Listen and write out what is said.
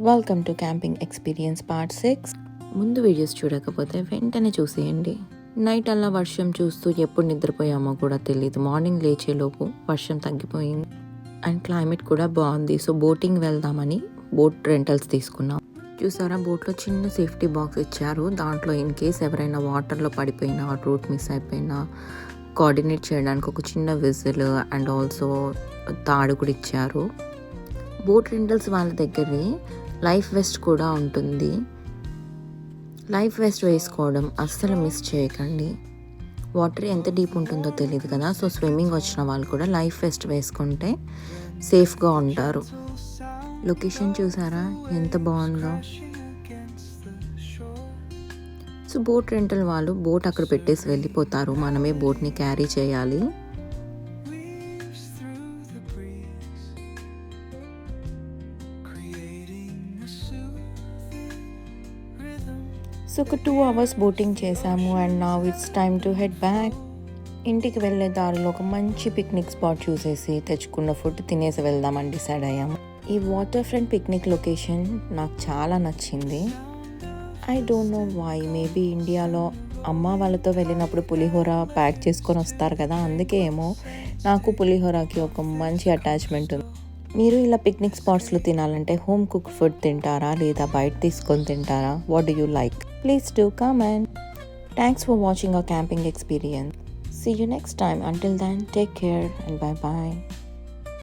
Welcome to camping experience part 6. ముందు videos చూడకపోతే వెంటనే చూసేయండి. నైట్ అలా వర్షం చూస్తూ ఎప్పుడు నిద్రపోయామో కూడా తెలియదు. మార్నింగ్ లేచేలోపు వర్షం తగ్గిపోయింది అండ్ క్లైమేట్ కూడా బాగుంది. సో బోటింగ్ వెళ్దామని బోట్ రెంటల్స్ తీసుకున్నాం. చూసారా, బోట్లో చిన్న సేఫ్టీ బాక్స్ ఇచ్చారు. దాంట్లో ఇన్ కేస్ ఎవరైనా వాటర్లో పడిపోయినా, రూట్ మిస్ అయిపోయినా కోఆర్డినేట్ చేయడానికి ఒక చిన్న విజిల్ అండ్ ఆల్సో తాడు కూడా ఇచ్చారు. బోట్ రెంటల్స్ వాళ్ళ దగ్గరే లైఫ్ వెస్ట్ కూడా ఉంటుంది. లైఫ్ వెస్ట్ వేసుకోవడం అస్సలు మిస్ చేయకండి. వాటర్ ఎంత డీప్ ఉంటుందో తెలియదు కదా, సో స్విమ్మింగ్ వచ్చిన వాళ్ళు కూడా లైఫ్ వెస్ట్ వేసుకుంటే సేఫ్గా ఉంటారు. లొకేషన్ చూసారా ఎంత బాగుందో. సో బోట్ రెంటల్ వాళ్ళు బోట్ అక్కడ పెట్టేసి వెళ్ళిపోతారు, మనమే బోట్ని క్యారీ చేయాలి. సో ఒక 2 hours బోటింగ్ చేసాము and now it's time to head back. ఇంటికి వెళ్ళే దారిలో ఒక మంచి పిక్నిక్ స్పాట్ చూసేసి తెచ్చుకున్న ఫుడ్ తినేసి వెళ్దామని డిసైడ్ అయ్యాము. ఈ వాటర్ ఫ్రంట్ పిక్నిక్ లొకేషన్ నాకు చాలా నచ్చింది. I don't know why, maybe ఇండియాలో అమ్మ వాళ్ళతో వెళ్ళినప్పుడు పులిహోర ప్యాక్ చేసుకొని వస్తారు కదా, అందుకే ఏమో నాకు పులిహోరకి ఒక మంచి అటాచ్మెంట్ ఉంది. మీరు ఇలా పిక్నిక్ స్పాట్స్లో తినాలంటే హోమ్ కుక్ ఫుడ్ తింటారా లేదా బయట తీసుకొని తింటారా? What do you like? Please do comment. Thanks for watching our camping experience. See you next time. Until then, take care and bye bye.